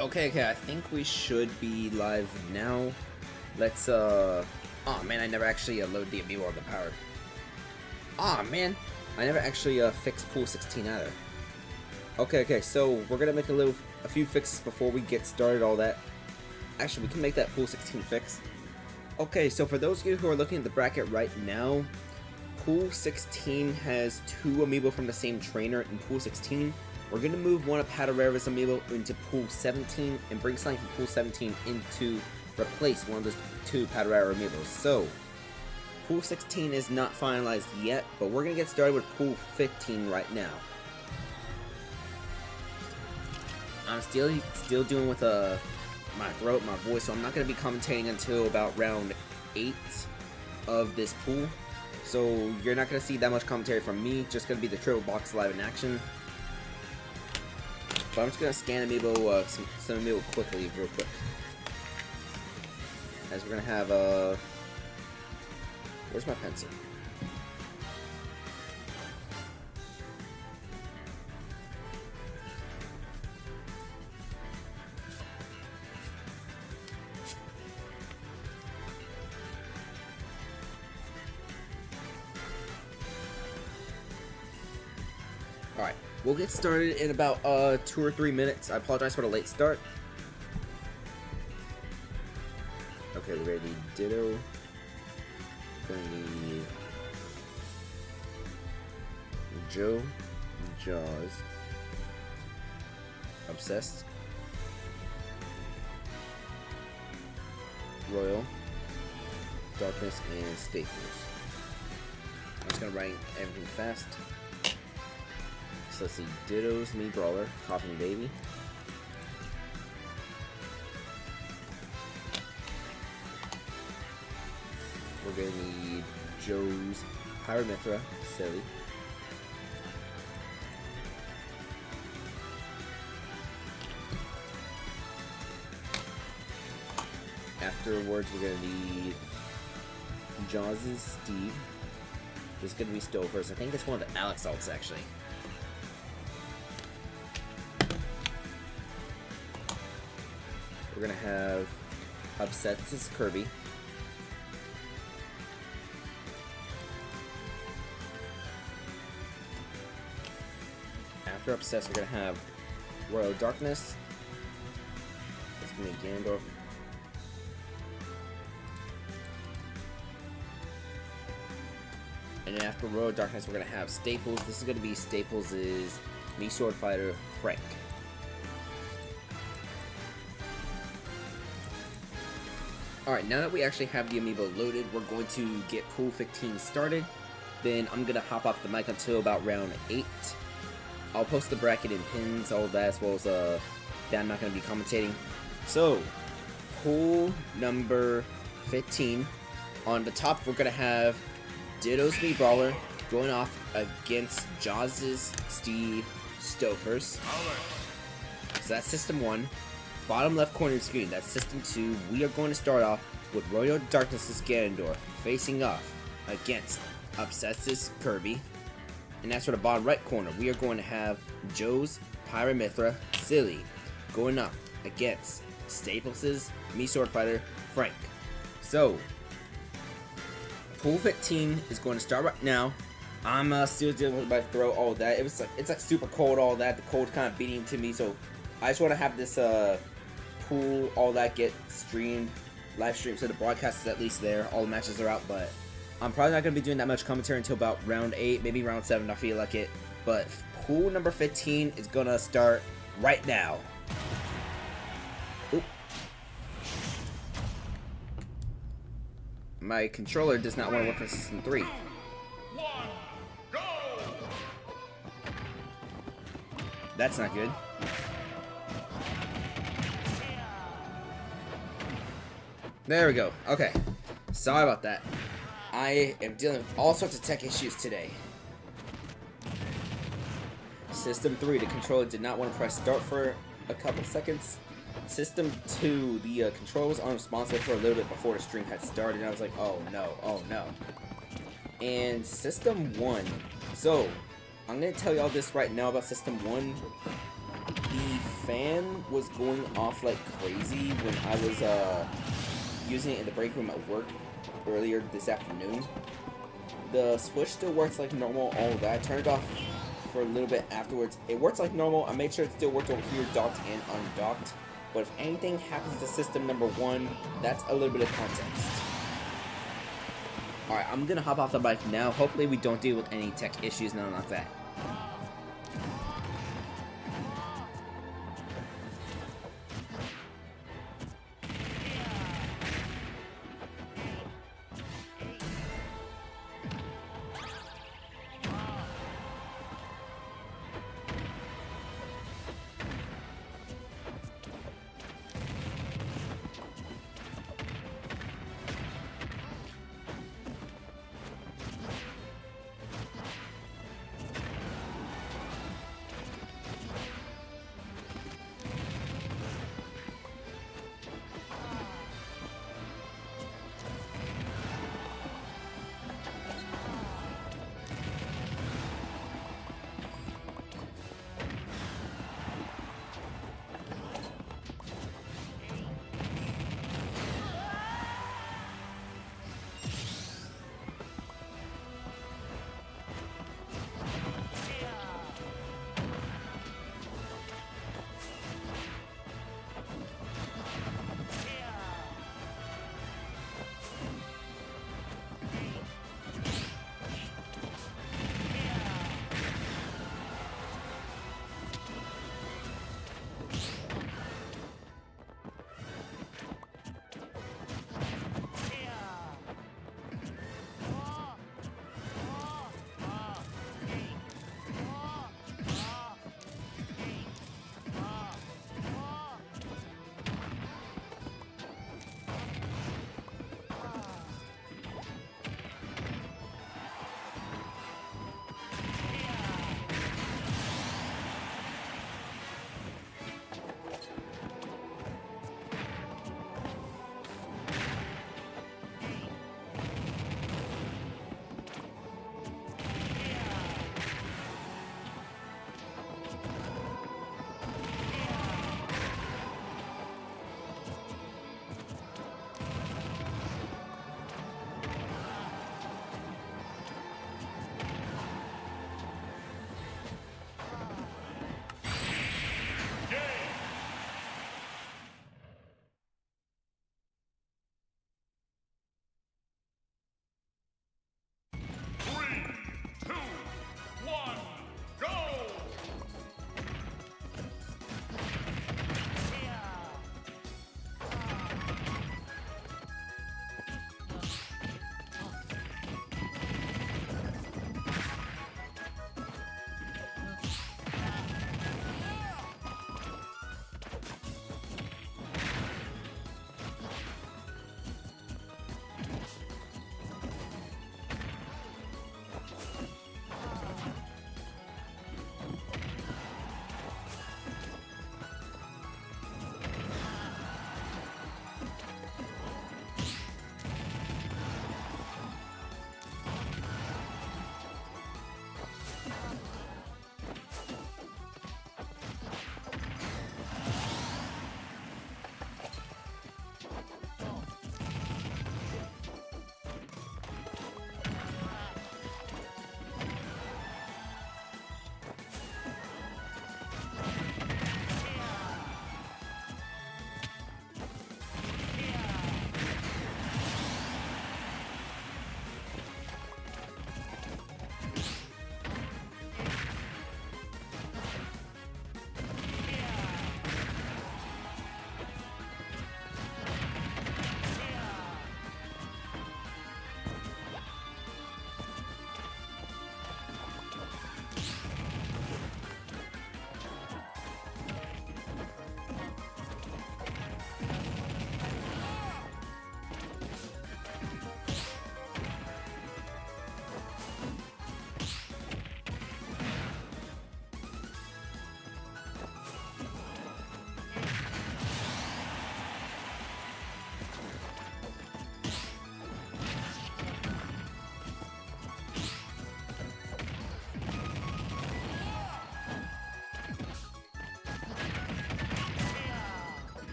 Okay, I think we should be live now. Let's, oh man, I never actually loaded the AMIIBO or the power. Ah man, I never actually fixed pool 16 either. Okay, so we're gonna make a few fixes before we get started, all that. Actually, we can make that pool 16 fix. Okay, so for those of you who are looking at the bracket right now, pool 16 has 2 AMIIBO from the same trainer in pool 16. We're going to move one of Padarera's AMIIBO into pool 17 and bring something from pool 17 into replace one of those 2 Padarera AMIIBOs. So, pool 16 is not finalized yet, but we're going to get started with pool 15 right now. I'm still dealing with my throat, my voice, so I'm not going to be commentating until about round 8 of this pool. So you're not going to see that much commentary from me, just going to be the triple box live in action. But I'm just going to scan AMIIBO, some AMIIBO quickly, real quick. As we're going to have, where's my pencil? Alright, we'll get started in about 2 or 3 minutes. I apologize for the late start. Okay, we're gonna need Ditto. Gonna need Joe, Jaws, Obsessed, Royal, Darkness, and Staples. I'm just gonna write everything fast. So let's see, Ditto's Me Brawler, Coughing Baby. We're gonna need Joe's Pyramithra, Silly. Afterwards, we're gonna need Jaws' Steve. This is gonna be Stofers. I think it's one of the Alex alts actually. We're gonna have Obsessed Kirby. After Obsessed, we're gonna have Royal Darkness. It's gonna be Ganondorf. And then after Royal Darkness, we're gonna have Staples. This is gonna be Staples' Me Sword Fighter Frank. Alright, now that we actually have the AMIIBO loaded, we're going to get pool 15 started. Then I'm going to hop off the mic until about round 8. I'll post the bracket and pins, all of that, as well as that I'm not going to be commentating. So, pool number 15. On the top, we're going to have Ditto's Me Brawler going off against Jaws' Steve Stofers. So that's system 1. Bottom left corner of the screen, that's system 2. We are going to start off with Royal Darkness' Ganondorf facing off against Obsessed Kirby. And that's for the bottom right corner. We are going to have Joe's Pyramithra Silly going up against Staples' Me Sword Fighter Frank. So, pool 15 is going to start right now. I'm still dealing with my throat, all that. It's like super cold, all that. The cold kind of beating into me, so I just want to have this pool, all that get streamed, live streamed, so the broadcast is at least there. All the matches are out, but I'm probably not going to be doing that much commentary until about round 8, maybe round 7. I feel like it. But pool number 15 is going to start right now. Oop. My controller does not want to work for system 3. That's not good. There we go. Okay. Sorry about that. I am dealing with all sorts of tech issues today. System 3, the controller did not want to press start for a couple seconds. System 2, the controller was unresponsive for a little bit before the stream had started. And I was like, oh no, oh no. And System 1. So, I'm going to tell you all this right now about System 1. The fan was going off like crazy when I was using it in the break room at work earlier this afternoon. The switch still works like normal, all of that. I turned it off for a little bit afterwards. It works like normal. I made sure it still worked over here, docked and undocked. But if anything happens to system number 1, that's a little bit of context. Alright, I'm gonna hop off the bike now. Hopefully we don't deal with any tech issues, nothing like that.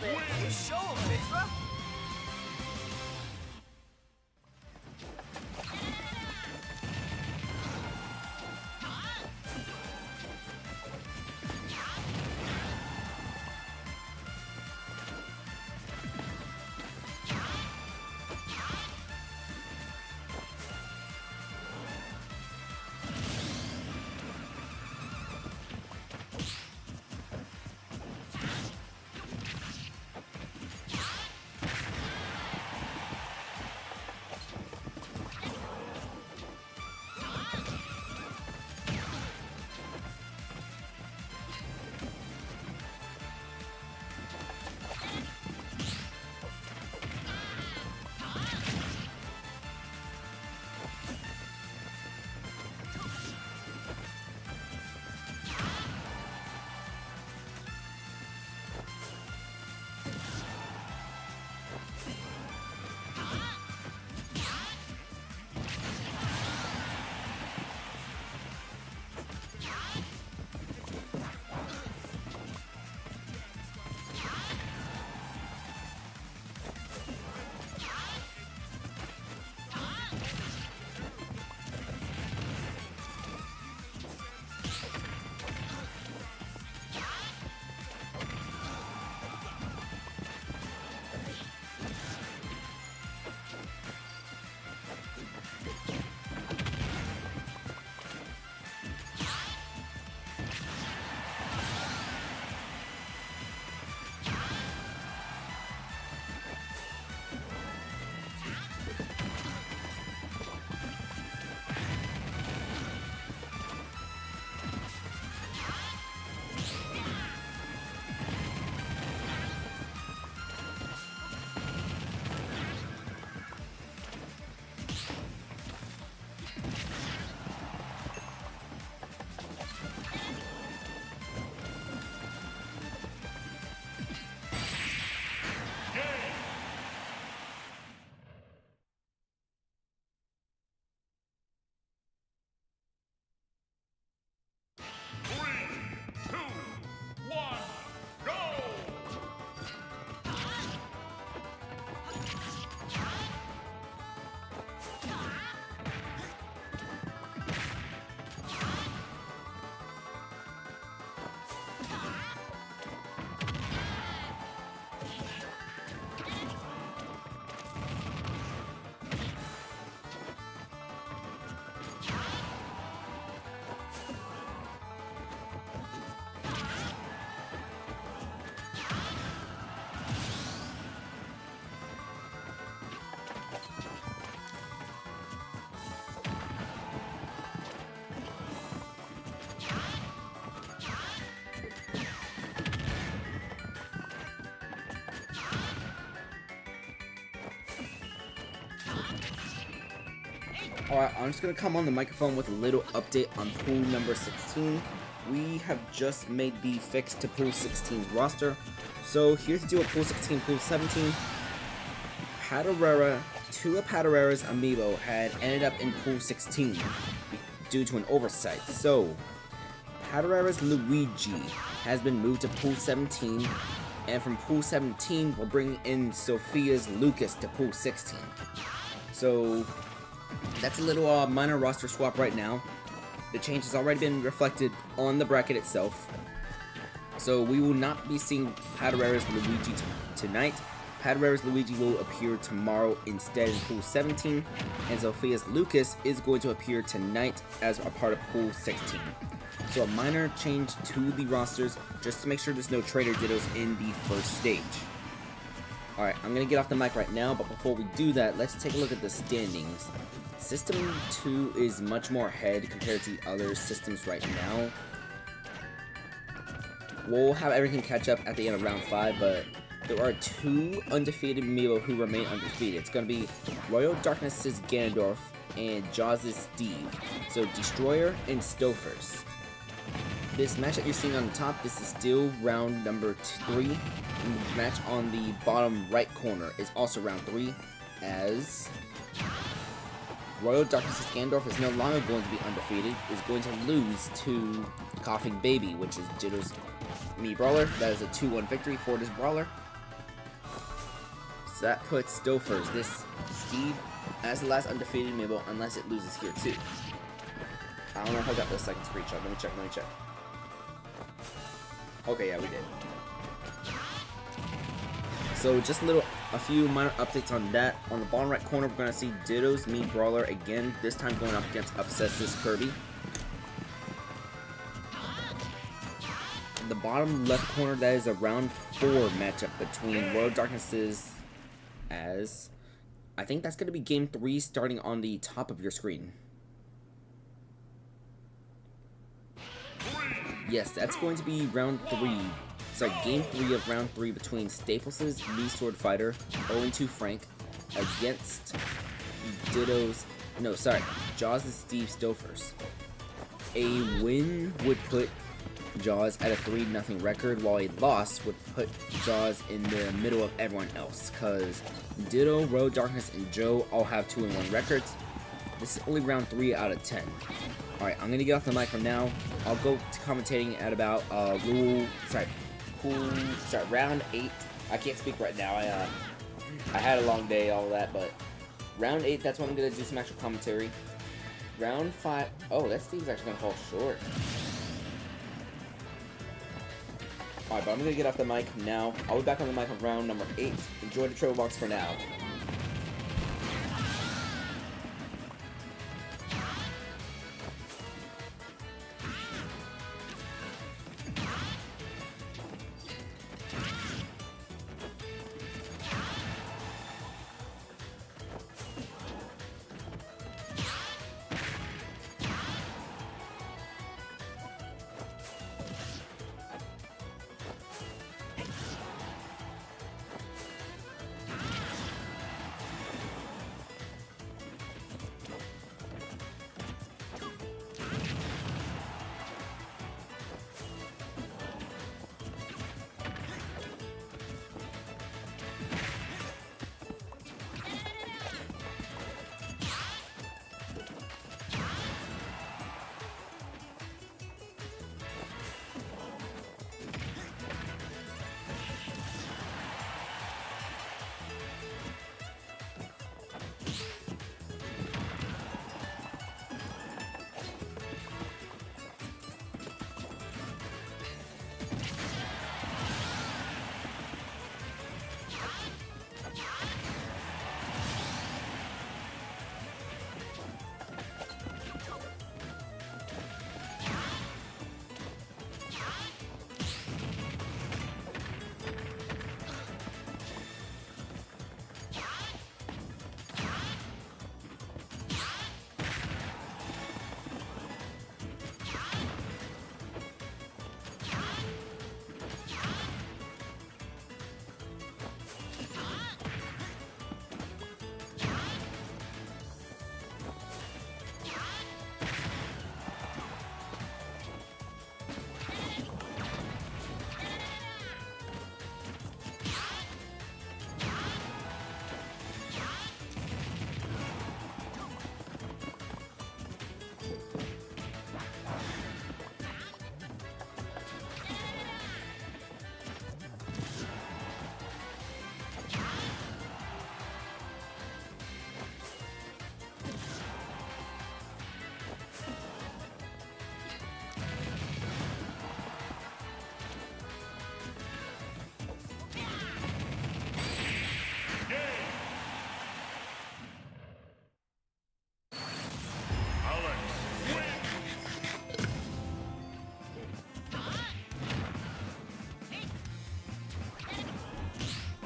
You show him, Bezra. Alright, I'm just going to come on the microphone with a little update on pool number 16. We have just made the fix to pool 16's roster. So here's the deal with pool 16, pool 17. Two of Patarera's amiibo had ended up in pool 16 due to an oversight. So Patarera's Luigi has been moved to pool 17, and from pool 17 we're bringing in Sophia's Lucas to pool 16. So that's a little minor roster swap right now. The change has already been reflected on the bracket itself. So we will not be seeing Patarera's Luigi tonight. Patarera's Luigi will appear tomorrow instead in pool 17, and Sophia's Lucas is going to appear tonight as a part of pool 16. So a minor change to the rosters just to make sure there's no Trader Dittos in the first stage. Alright, I'm going to get off the mic right now, but before we do that, let's take a look at the standings. System 2 is much more ahead compared to the other systems right now. We'll have everything catch up at the end of round 5, but there are 2 undefeated amiibo who remain undefeated. It's going to be Royal Darkness's Ganondorf and Jaws' Steve. So Destroyer and Stofers. This match that you're seeing on the top, this is still round number 3. And the match on the bottom right corner is also round 3, as Royal Darkness's Ganondorf is no longer going to be undefeated, is going to lose to Coughing Baby, which is Jitto's Mii Brawler. That is a 2-1 victory for this brawler. So that puts Stofers, this Steve, as the last undefeated amiibo, unless it loses here too. I don't know if I got the second screenshot. Let me check. Okay, yeah, we did. So just a few minor updates on that. On the bottom right corner, we're gonna see Ditto's Mii Brawler again. This time going up against Obsess's Kirby. The bottom left corner, that is a round 4 matchup between World Darknesses, as I think that's gonna be game 3 starting on the top of your screen. Yes, that's going to be round 3. Sorry, game 3 of round 3 between Staples's Mii Sword Fighter, 0-2 Frank, against Jaws' Steve Stofers. A win would put Jaws at a 3-0 record, while a loss would put Jaws in the middle of everyone else, because Ditto, Road Darkness, and Joe all have 2-1 records. This is only round 3 out of 10. Alright, I'm gonna get off the mic from now. I'll go to commentating at about round 8. I can't speak right now. I had a long day, all that, but round 8, that's when I'm gonna do some actual commentary. Round 5, oh, that Steve's actually gonna fall short. Alright, but I'm gonna get off the mic now. I'll be back on the mic on round number 8. Enjoy the travel box for now.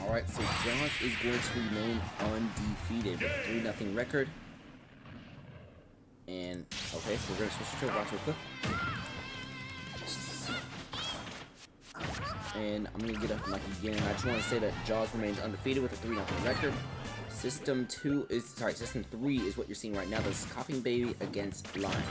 Alright, so Jaws is going to remain undefeated with a 3-0 record. And, okay, so we're going to switch to watch real quick. And I'm going to get up the mic again. I just want to say that Jaws remains undefeated with a 3-0 record. System 3 is what you're seeing right now. This is Coughing Baby against Lion.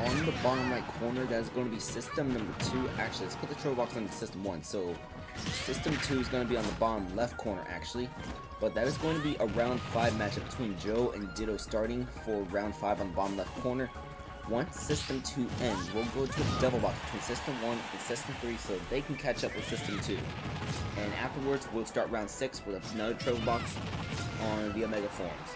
on the bottom right corner, that is going to be system number 2. Actually, let's put the troll box on system 1. So system 2 is going to be on the bottom left corner, actually. But that is going to be a round 5 matchup between Joe and Ditto starting for round 5 on the bottom left corner. Once system 2 ends, we'll go to a double box between system 1 and system 3 so they can catch up with system 2. And afterwards, we'll start round 6 with another troll box on the Omega forums.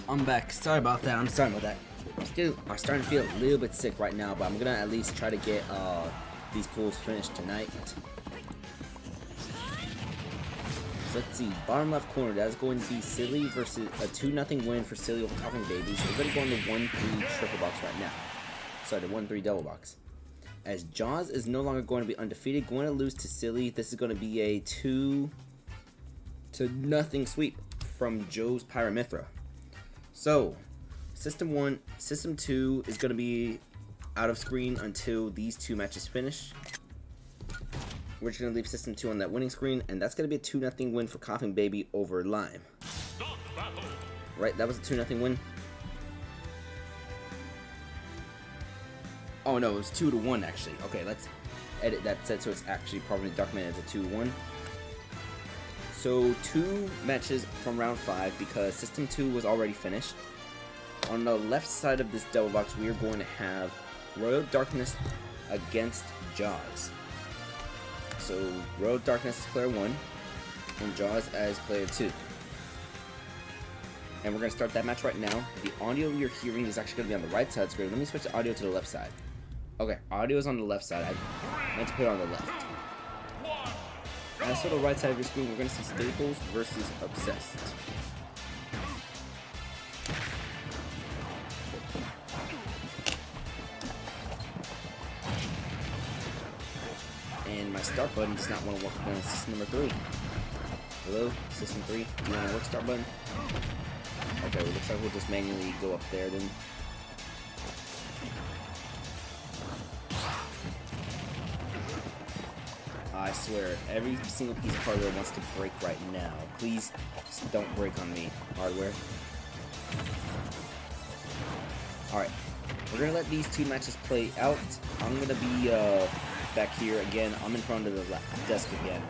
I'm back. Sorry about that. I'm starting to feel a little bit sick right now, but I'm gonna at least try to get these pools finished tonight. So let's see. Bottom left corner. That's going to be Silly versus a 2-0 win for Silly over Coughing Baby. So we're gonna go on the 1-3 triple box right now. Sorry, the 1-3 double box. As Jaws is no longer going to be undefeated, going to lose to Silly. This is going to be a 2-0 sweep from Joe's Pyramithra. So, System 1, System 2 is going to be out of screen until these two matches finish. We're just going to leave System 2 on that winning screen, and that's going to be a 2-0 win for Coughing Baby over Lime. Right, that was a 2-0 win. Oh no, it was 2-1 actually. Okay, let's edit that set so it's actually probably documented as a 2-1. So 2 matches from round 5 because System 2 was already finished. On the left side of this double box, we are going to have Royal Darkness against Jaws. So Royal Darkness is player 1 and Jaws as player 2. And we're going to start that match right now. The audio you're hearing is actually going to be on the right side of the screen. Let me switch the audio to the left side. Okay, audio is on the left side. I meant to put it on the left. As for the right side of your screen, we're going to see Staples versus Obsessed. And my start button does not want to work on system number 3. Hello, system 3, do you want to work start button? Okay, well, looks like we'll just manually go up there then. I swear, every single piece of hardware wants to break right now. Please, just don't break on me, hardware. Alright, we're going to let these 2 matches play out. I'm going to be back here again. I'm in front of the desk again.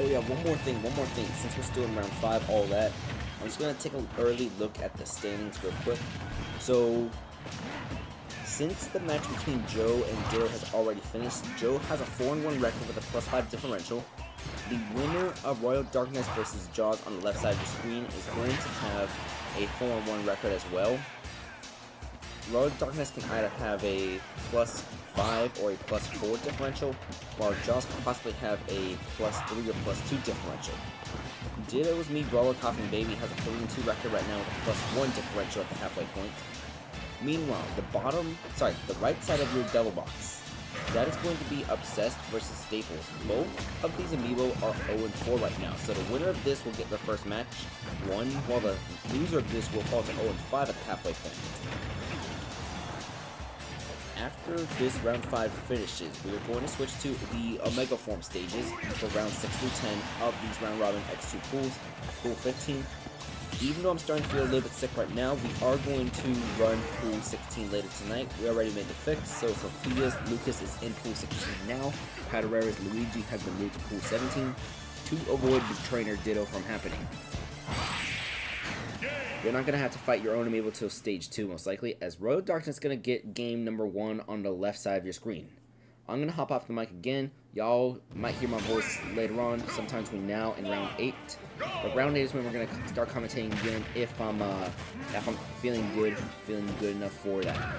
Oh yeah, one more thing, since we're still in round 5, all that, I'm just going to take an early look at the standings real quick. So, since the match between Joe and Dill has already finished, Joe has a 4-1 record with a +5 differential. The winner of Royal Darkness versus Jaws on the left side of the screen is going to have a 4-1 record as well. Royal Darkness can either have a +5 or a +4 differential, while Jaws can possibly have a +3 or +2 differential. Ditto's Me Brawler Coughing Baby has a 3-2 record right now with a +1 differential at the halfway point. Meanwhile, the right side of your double box, that is going to be Obsessed versus Staples. Both of these amiibo are 0-4 right now, so the winner of this will get their first match won, while the loser of this will fall to 0-5 at the halfway point. After this round 5 finishes, we are going to switch to the Omega Form stages for round 6 through 10 of these round robin X2 pools, pool 15. Even though I'm starting to feel a little bit sick right now, we are going to run pool 16 later tonight. We already made the fix, so Sophia's Lucas is in pool 16 now. Padarera's Luigi has been moved to pool 17 to avoid the trainer Ditto from happening. You're not going to have to fight your own amiibo till stage 2 most likely, as Royal Darkness is going to get game number 1 on the left side of your screen. I'm going to hop off the mic again. Y'all might hear my voice later on, sometime between now and round 8. But round 8 is when we're going to start commentating again if I'm feeling good enough for that.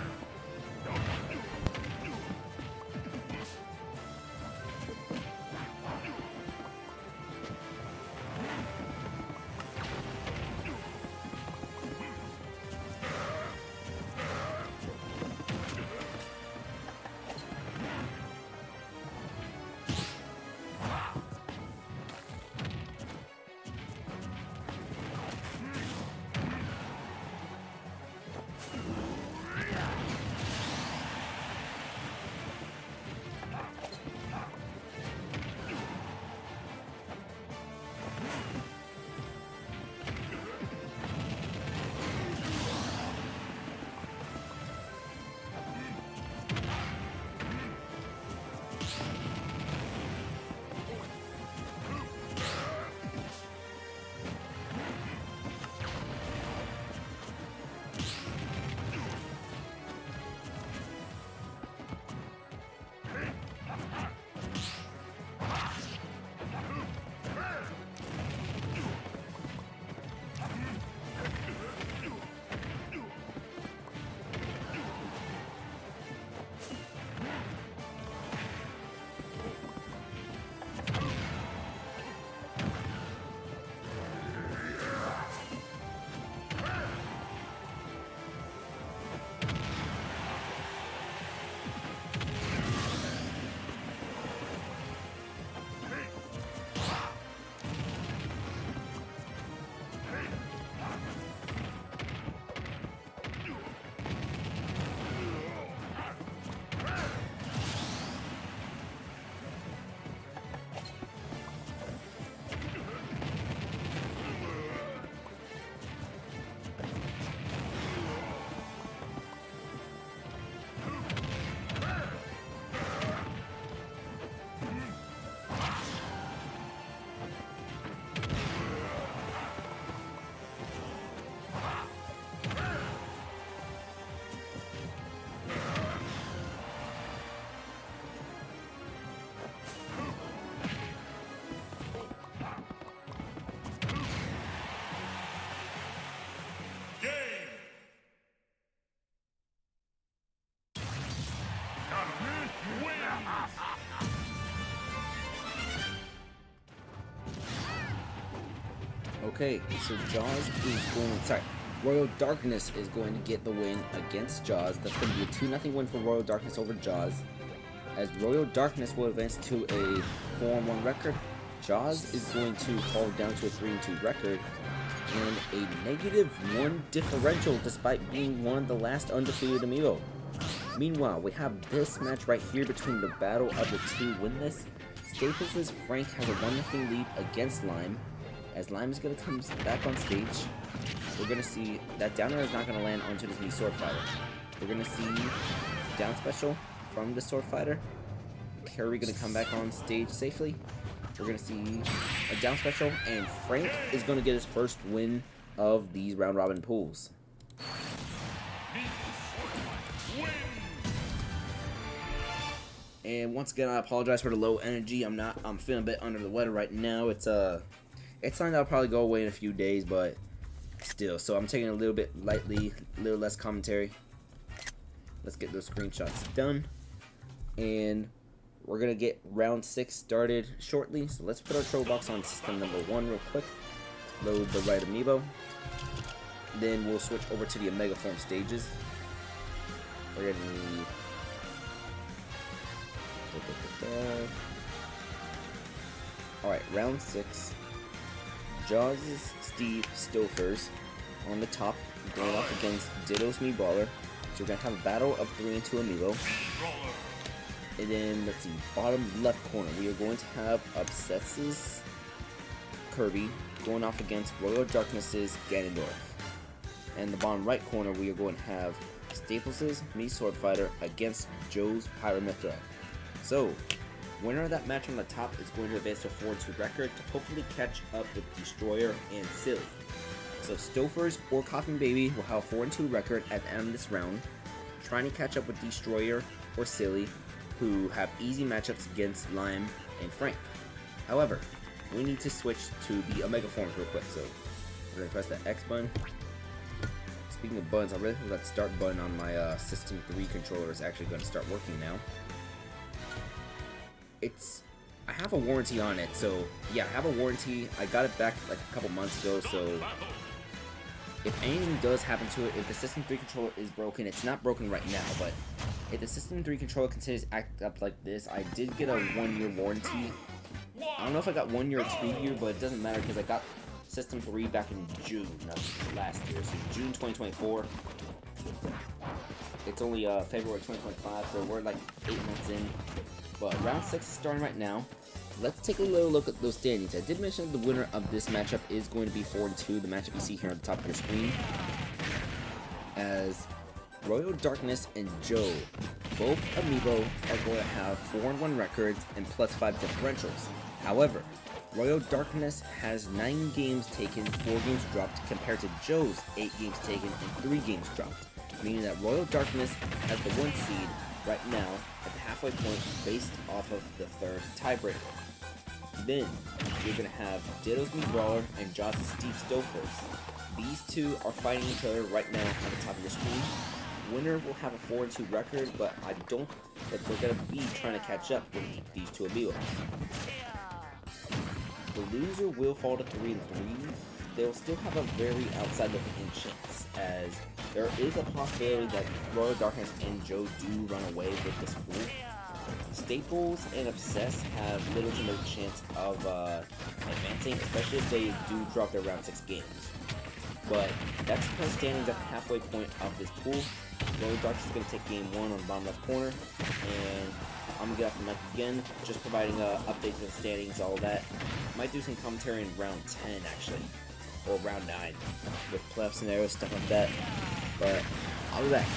Okay, so Jaws is going. Sorry, Royal Darkness is going to get the win against Jaws. That's going to be a 2-0 win for Royal Darkness over Jaws. As Royal Darkness will advance to a 4-1 record, Jaws is going to fall down to a 3-2 record and a -1 differential despite being one of the last undefeated amiibo. Meanwhile, we have this match right here between the battle of the two winless. Staples' Frank has a 1-0 lead against Lime. As Lime is going to come back on stage, we're going to see that downer is not going to land onto this Mii Sword Fighter. We're going to see down special from the Sword Fighter. Carrie going to come back on stage safely. We're going to see a down special, and Frank is going to get his first win of these round robin pools. And once again, I apologize for the low energy. I'm feeling a bit under the weather right now. It's something that'll probably go away in a few days, but still. So I'm taking it a little bit lightly, a little less commentary. Let's get those screenshots done. And we're gonna get round 6 started shortly. So let's put our troll box on system number 1 real quick. Load the right amiibo. Then we'll switch over to the Omega Form stages. We're gonna need alright, round 6. Jaws' Steve Stofers on the top, going up against Ditto's Mii Brawler. So we're gonna have a battle of 3-2 amiibo. And then let's see, bottom left corner, we are going to have Obsess's Kirby going off against Royal Darkness's Ganondorf. And the bottom right corner, we are going to have Staples' Mii Sword Fighter against Joe's Pyramithra. So, winner of that match on the top is going to advance to a 4-2 record to hopefully catch up with Destroyer and Silly. So Stofers or Coughing Baby will have a 4-2 record at the end of this round, trying to catch up with Destroyer or Silly, who have easy matchups against Lime and Frank. However, we need to switch to the Omega forms real quick, so we're going to press the X button. Speaking of buttons, I really hope that start button on my System 3 controller is actually going to start working now. I have a warranty on it, so yeah, I have a warranty. I got it back like a couple months ago, so if anything does happen to it, if the System 3 controller is broken, it's not broken right now, but if the System 3 controller continues to act up like this, I did get a 1-year warranty. I don't know if I got 1 year or 2 year, but it doesn't matter because I got System 3 back in June of last year, so June 2024. It's only February 2025, so we're like 8 months in. But round 6 is starting right now. Let's take a little look at those standings. I did mention the winner of this matchup is going to be 4-2, the matchup you see here on the top of your screen. As Royal Darkness and Joe, both amiibo are going to have 4-1 records and +5 differentials. However, Royal Darkness has 9 games taken, 4 games dropped, compared to Joe's 8 games taken and 3 games dropped. Meaning that Royal Darkness has the 1 seed right now at the halfway point based off of the 3rd tiebreaker. Then, you're going to have Ditto's Mii Brawler and Jaws' Steve Stofers. These two are fighting each other right now on the top of your screen. Winner will have a 4-2 record, but I don't think they're going to be trying to catch up with these two amiibo. The loser will fall to 3-3. They'll still have a very outside-looking chance, as there is a possibility that Royal Darkness and Joe do run away with this pool. Staples and Obsess have little to no chance of advancing, especially if they do drop their round 6 games. But that's the kind of standings at the halfway point of this pool. Royal Darkness is going to take game 1 on the bottom left corner, and I'm going to get off the mic again, just providing updates to the standings, all that. Might do some commentary in round 10 actually, or round 9, with playoff scenarios, stuff like that. But I'll be back.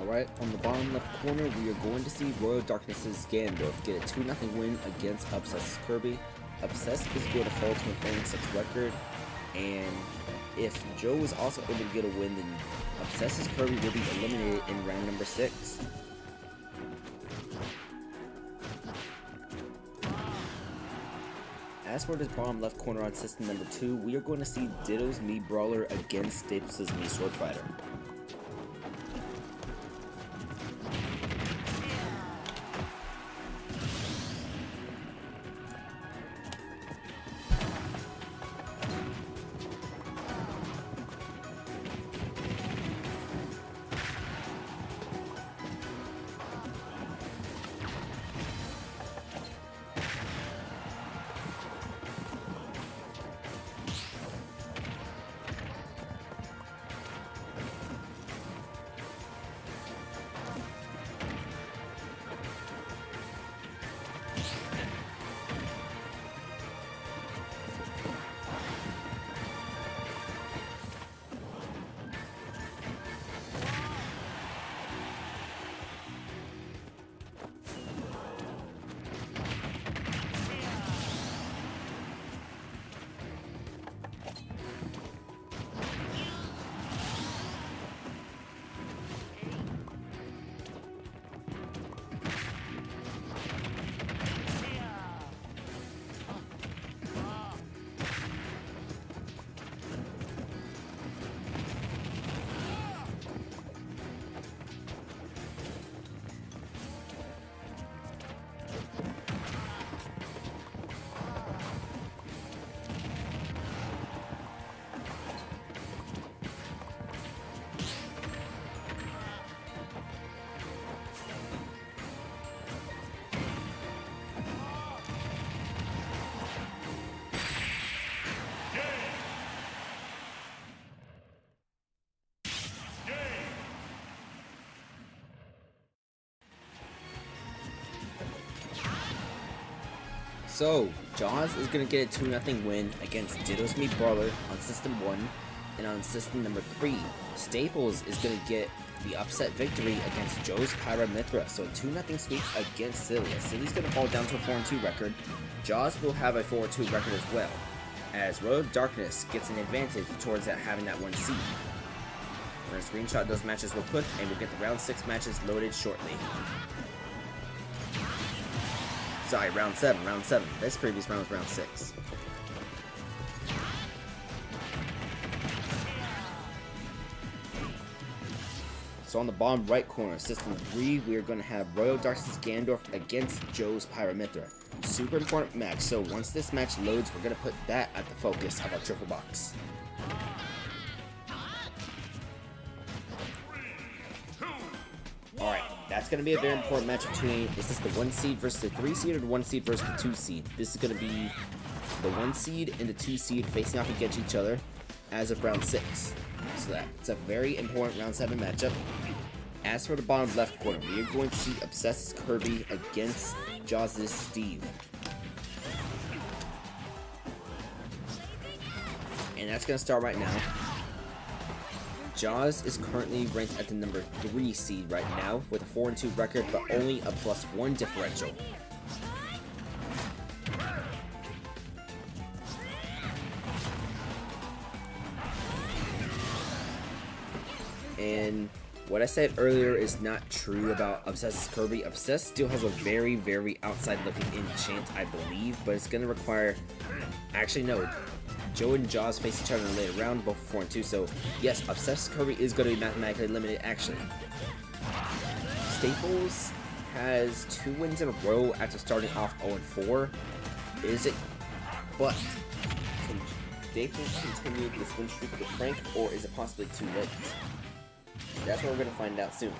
Alright, on the bottom left corner, we are going to see Royal Darkness's Gandalf get a 2-0 win against Obsessed Kirby. Obsessed is going to fall to an 0-6 record, and if Joe is also able to get a win, then Obsessed Kirby will be eliminated in round number 6. As for this bottom left corner on system number 2, we are going to see Ditto's Mii Brawler against Staples' Mii Sword Fighter. So, Jaws is going to get a 2-0 win against Ditto's Mii Brawler on System 1, and on System number 3, Staples is going to get the upset victory against Joe's Pyra Mythra. So, 2-0 sweep against Cilia. Cilia's going to fall down to a 4-2 record. Jaws will have a 4-2 record as well, as Royal Darkness gets an advantage towards having that 1 seed. We're going to screenshot those matches real quick, and we'll get the round 6 matches loaded shortly. Sorry, round 7. This previous round was round 6. So on the bottom right corner, System 3, we are going to have Royal Darkness's Gandalf against Joe's Pyra Mythra. Super important match, so once this match loads, we're going to put that at the focus of our triple box. Alright, that's going to be a very important match between, is this the 1 seed versus the 3 seed or the 1 seed versus the 2 seed? This is going to be the 1 seed and the 2 seed facing off against each other as of round 6. So that's a very important round 7 matchup. As for the bottom left corner, we are going to see Obsessed Kirby against Jaws' Steve. And that's going to start right now. Jaws is currently ranked at the number 3 seed right now with a 4-2 record, but only a +1 differential. And what I said earlier is not true about Obsessed Kirby. Obsessed still has a very, very outside looking enchant, I believe, but it's going to require... Actually, no. Joe and Jaws face each other in the later round, both 4-2, so yes, Obsessed Kirby is going to be mathematically limited, actually. Staples has 2 wins in a row after starting off 0-4. Is it? But, can Staples continue this win streak with Frank, or is it possibly too late? That's what we're going to find out soon.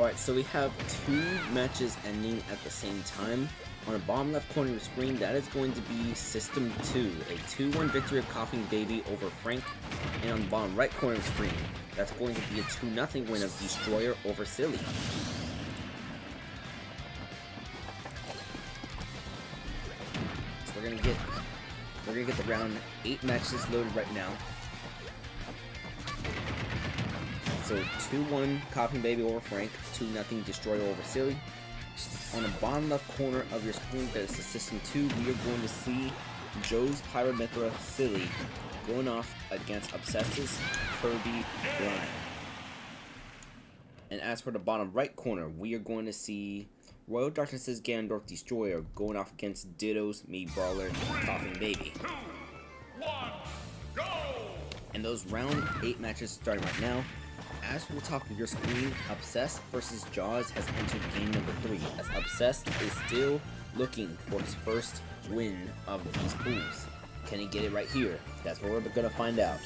Alright, so we have 2 matches ending at the same time. On the bottom left corner of the screen, that is going to be System 2, a 2-1 victory of Coughing Baby over Frank. And on the bottom right corner of the screen, that's going to be a 2-0 win of Destroyer over Silly. So we're gonna get the round 8 matches loaded right now. So 2-1 Coughing Baby over Frank, 2-0 Destroyer over Silly. On the bottom left corner of your screen, that is the System 2, we are going to see Joe's Pyromithra Silly going off against Obsess's Kirby Ryan. And as for the bottom right corner, we are going to see Royal Darkness's Ganondorf Destroyer going off against Ditto's Mii Brawler Coughing Baby. 2, 1, go! And those round 8 matches starting right now. As for the top of your screen, Obsessed versus Jaws has entered game number 3, as Obsessed is still looking for his first win of these pools. Can he get it right here? That's what we're gonna find out.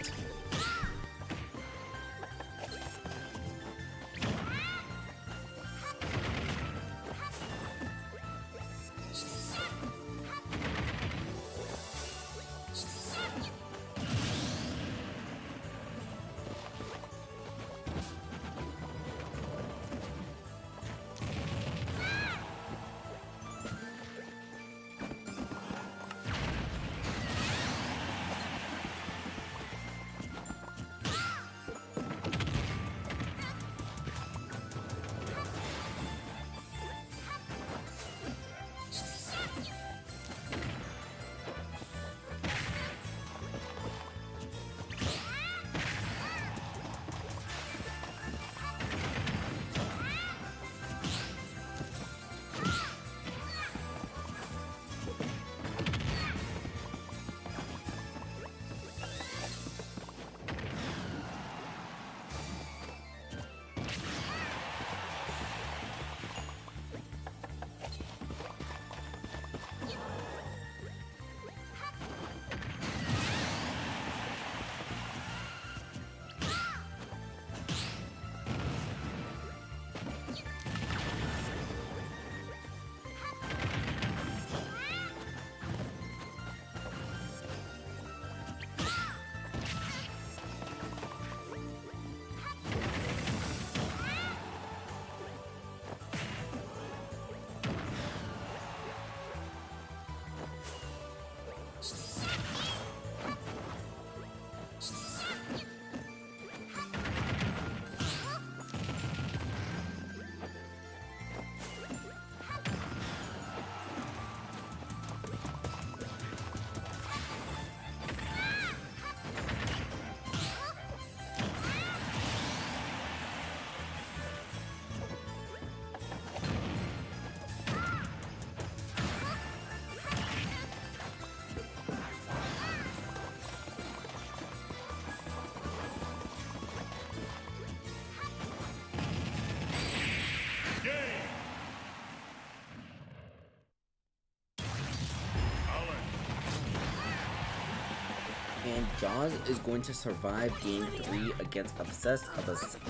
And Jaws is going to survive game 3 against Obsessed.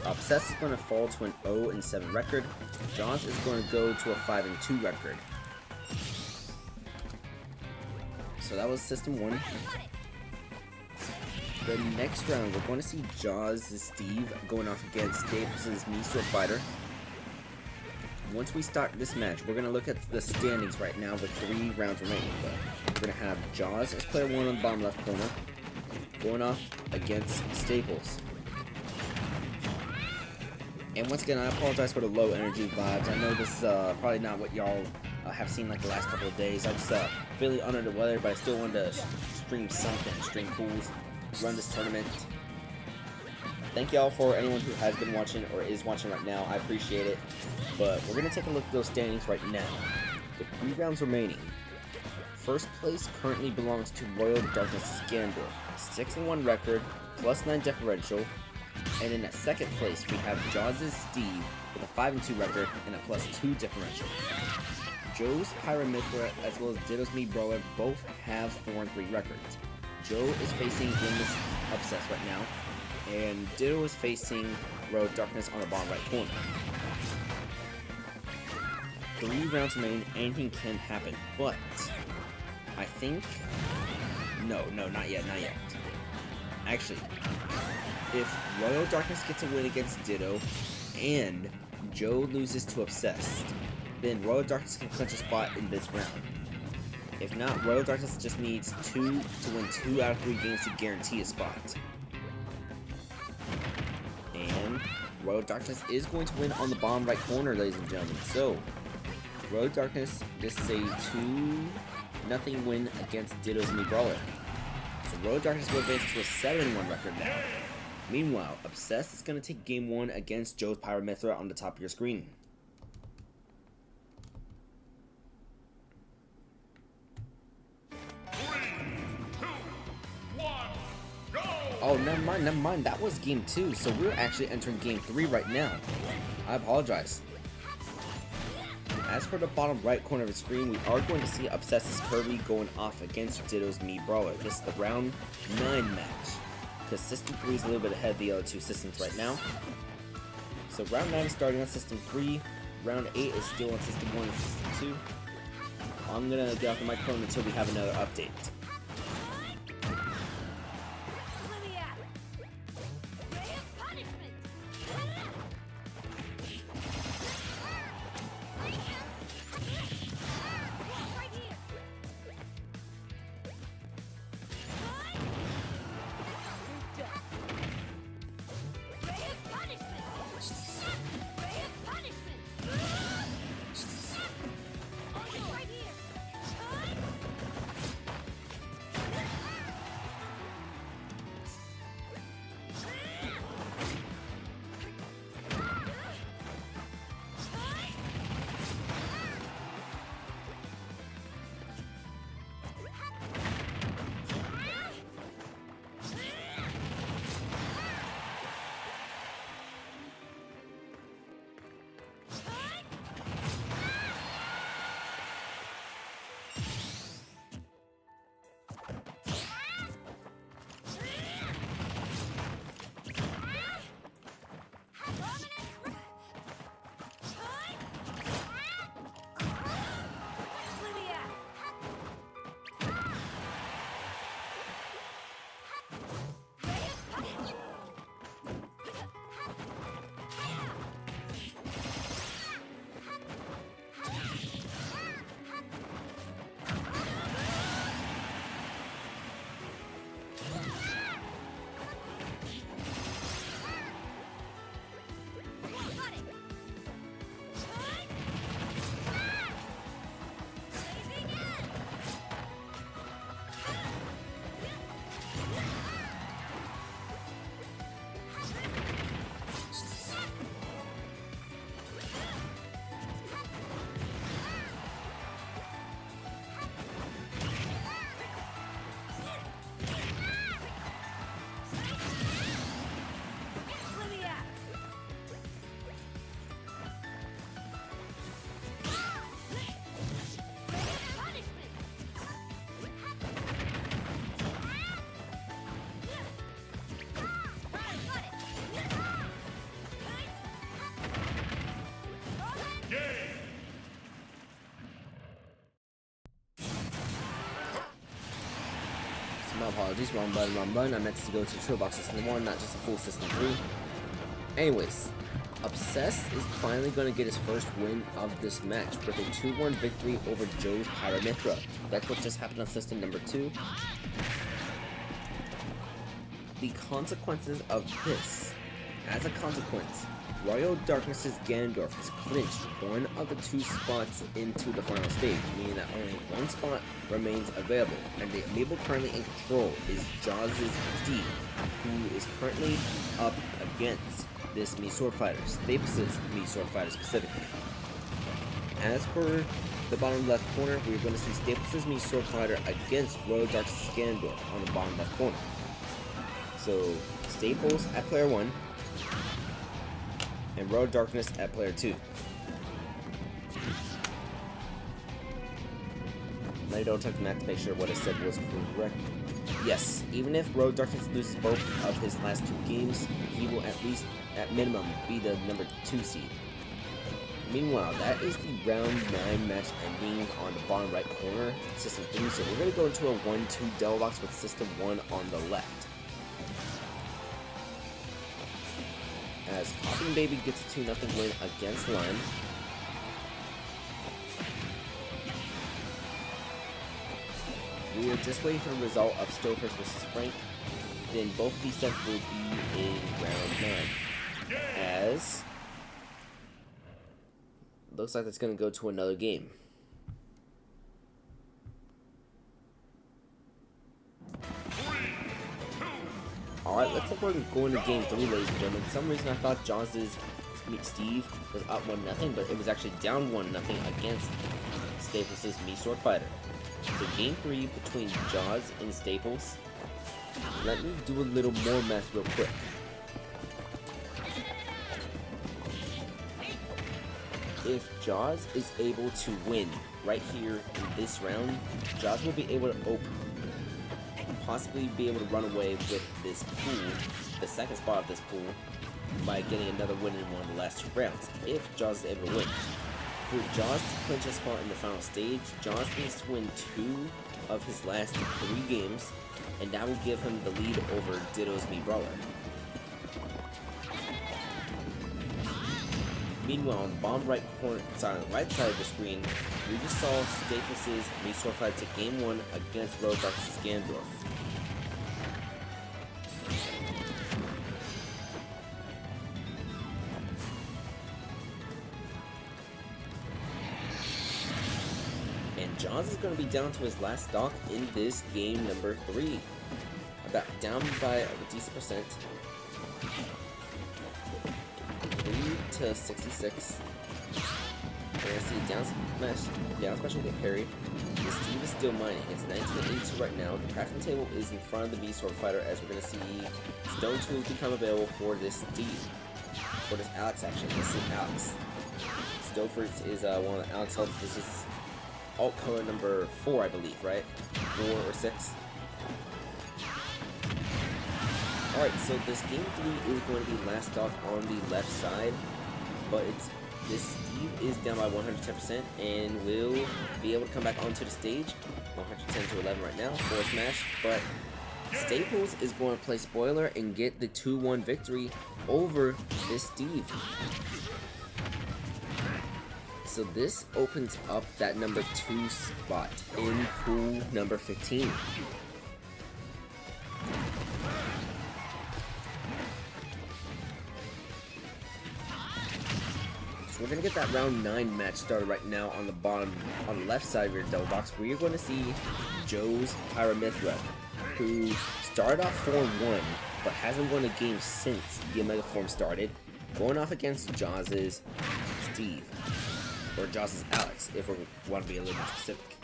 Obsessed is going to fall to an 0-7 record. Jaws is going to go to a 5-2 record. So that was System 1. The next round, we're going to see Jaws' Steve going off against Staples' Mii Sword Fighter. Once we start this match, we're going to look at the standings right now with 3 rounds remaining. We're going to have Jaws as player 1 on the bottom left corner, going off against Staples. And once again, I apologize for the low energy vibes. I know this is probably not what y'all have seen like the last couple of days. I'm just feeling under the weather, but I still wanted to stream something, stream pools, run this tournament. Thank y'all for anyone who has been watching or is watching right now. I appreciate it. But we're going to take a look at those standings right now. With 3 rounds remaining. First place currently belongs to Royal Darkness's Ganondorf, 6-1 record, +9 differential. And in that second place, we have Jaws' Steve with a 5-2 record and a +2 differential. Joe's Pyromithra as well as Ditto's Mii Brawler both have 4-3 records. Joe is facing winless Obsessed right now, and Ditto is facing Royal Darkness on the bottom right corner. 3 rounds remain, anything can happen, but I think, no, not yet. Actually, if Royal Darkness gets a win against Ditto, and Joe loses to Obsessed, then Royal Darkness can clinch a spot in this round. If not, Royal Darkness just needs to win 2 out of 3 games to guarantee a spot. And Royal Darkness is going to win on the bottom right corner, ladies and gentlemen. So, Royal Darkness, this is a 2-0 win against Ditto's Mii Brawler. So Royal Darkness will advance to a 7-1 record now. Meanwhile, Obsessed is going to take game 1 against Joe's Pyramithra on the top of your screen. Oh, never mind. That was game 2, so we're actually entering game 3 right now. I apologize. As for the bottom right corner of the screen, we are going to see Obsess's Kirby going off against Ditto's Mii Brawler. This is the round 9 match, because System 3 is a little bit ahead of the other 2 systems right now. So round 9 is starting on System 3, round 8 is still on System 1 and System 2. I'm going to get off the microphone until we have another update. My apologies, wrong button. I meant to go to Triple Box System 1, not just a full System 3. Anyways, Obsessed is finally going to get his first win of this match with a 2-1 victory over Joe's Pyramithra. That's what just happened on System number 2. The consequences of this. As a consequence, Royal Darkness's Ganondorf has clinched one of the 2 spots into the final stage, meaning that only 1 spot remains available, and the amiibo currently in control is Jaws' D, who is currently up against this Mii Sword Fighter, Staples' Mii Sword Fighter specifically. As for the bottom left corner, we're going to see Staples' Mii Sword Fighter against Royal Darkness's Ganondorf on the bottom left corner. So, Staples at player 1, and Royal Darkness at player 2. Let me double check the map to make sure what I said was correct. Yes, even if Royal Darkness loses both of his last 2 games, he will at least, at minimum, be the number 2 seed. Meanwhile, that is the round 9 match ending on the bottom right corner, System 3. So we're going to go into a 1-2 double box with System 1 on the left. As Coffin Baby gets a 2-0 win against Lime. We are just waiting for the result of Stokers versus Frank. Then both of these sets will be in round 9. As looks like it's going to go to another game. Alright, looks like we're going to game 3, ladies and gentlemen. For some reason I thought Jaws' Steve was up 1-0, but it was actually down 1-0 against Staples' Mii Sword Fighter. So game 3 between Jaws and Staples. Let me do a little more math real quick. If Jaws is able to win right here in this round, Jaws will be able to possibly be able to run away with this pool, the second spot of this pool, by getting another win in one of the last 2 rounds, if Jaws is able to win. For Jaws to clinch a spot in the final stage, Jaws needs to win 2 of his last 3 games, and that will give him the lead over Ditto's Mii Brawler. Meanwhile, on the bottom right corner, on the right side of the screen, we just saw Staples' Mii Sword Fighter take game 1 against Road Darkness Gandorf. And Jaws is going to be down to his last stock in this game number 3. About down by a decent percent. 3-66. We're gonna see down special get parried. The Steve is still mining. It's 1982 right now. The crafting table is in front of the Mii Sword Fighter as we're gonna see stone tools become available for this Steve. For this Alex actually. This is Alex. Stofers is one of the Alex helps. This is alt color number 4, I believe, right? 4 or 6. Alright, so this game 3 is going to be last stock on the left side, but this Steve is down by 110% and will be able to come back onto the stage. 110-11 right now, forward smash, but Staples is going to play spoiler and get the 2-1 victory over this Steve. So this opens up that number 2 spot in pool number 15. So we're gonna get that round 9 match started right now on the bottom, on the left side of your double box, where you're going to see Joe's Pyramithra, who started off 4-1, but hasn't won a game since the Omega Form started, going off against Jaws' Steve, or Jaws' Alex, if we want to be a little more specific.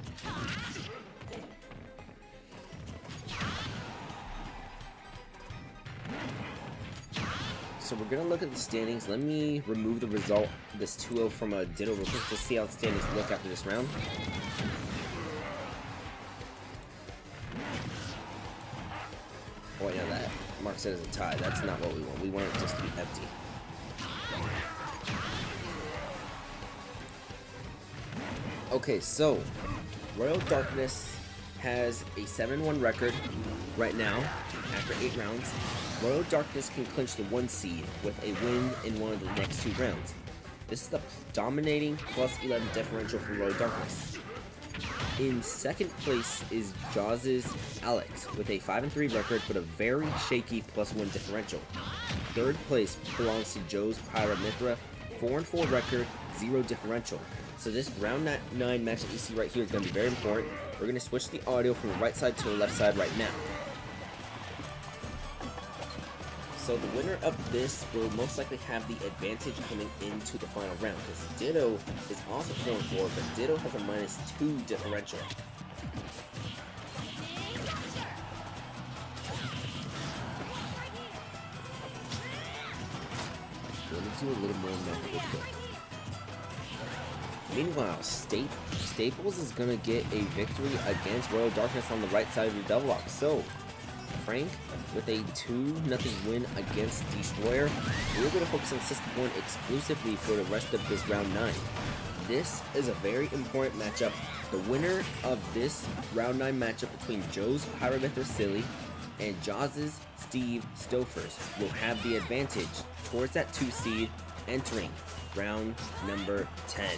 So we're gonna look at the standings. Let me remove the result, this 2-0 from a Ditto real quick to see how the standings look after this round. Oh, I know that. Mark said it's a tie. That's not what we want. We want it just to be empty. Okay, so Royal Darkness has a 7-1 record right now after 8 rounds. Royal Darkness can clinch the 1 seed with a win in one of the next 2 rounds. This is the dominating plus 11 differential for Royal Darkness. In second place is Jaws' Alex with a 5-3 record but a very shaky plus 1 differential. Third place belongs to Joe's Pyramithra, 4-4 record, 0 differential. So this round 9 match that you see right here is going to be very important. We're going to switch the audio from the right side to the left side right now. So the winner of this will most likely have the advantage coming into the final round, because Ditto is also 4-4, but Ditto has a -2 differential. Let me do a little more math real quick. Meanwhile, Staples is going to get a victory against Royal Darkness on the right side of your double box. So, Frank with a 2-0 win against Destroyer. We're going to focus on System 1 exclusively for the rest of this round 9. This is a very important matchup. The winner of this round 9 matchup between Joe's Pyramithra Silly and Jaws' Steve Stofers will have the advantage towards that 2 seed entering round number 10.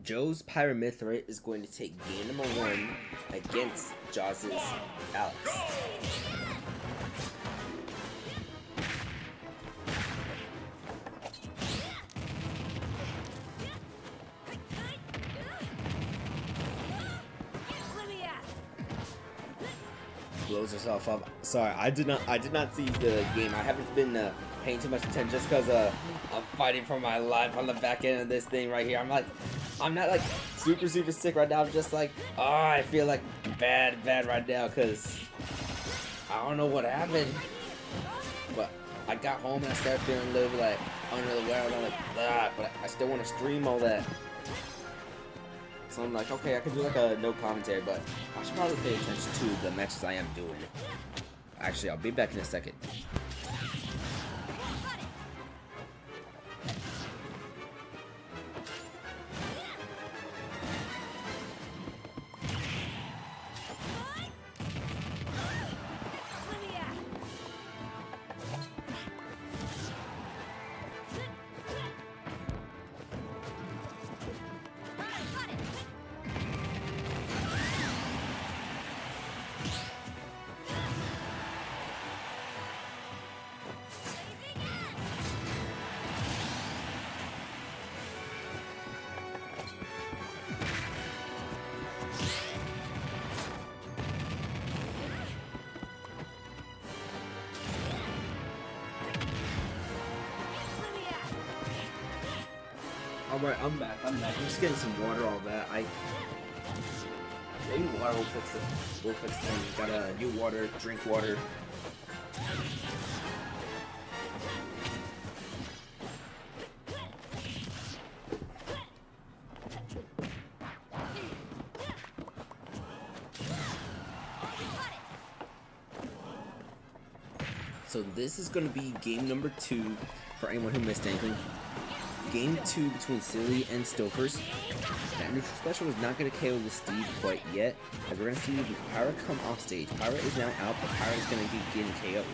Joe's Pyramithra is going to take game number 1 against Jaws' Alex. Blows herself up. Sorry, I did not see the game. I haven't been paying too much attention just because I'm fighting for my life on the back end of this thing right here. I'm not like super sick right now. I'm just like, oh, I feel like bad right now because I don't know what happened. But I got home and I started feeling a little like under the weather. I'm like, ah, but I still want to stream all that. So I'm like, okay, I can do like a no commentary, but I should probably pay attention to the matches I am doing. Actually, I'll be back in a second. Alright, I'm back. I'm just getting some water, all that. Maybe water will fix it. Will fix things. Gotta new water, drink water. So this is going to be game number 2 for anyone who missed anything. Game 2 between Silly and Stofers. That neutral special is not going to KO the Steve quite yet, as we're going to see Pyra come off stage. Pyra is now out, but Pyra is going to be getting KO'd.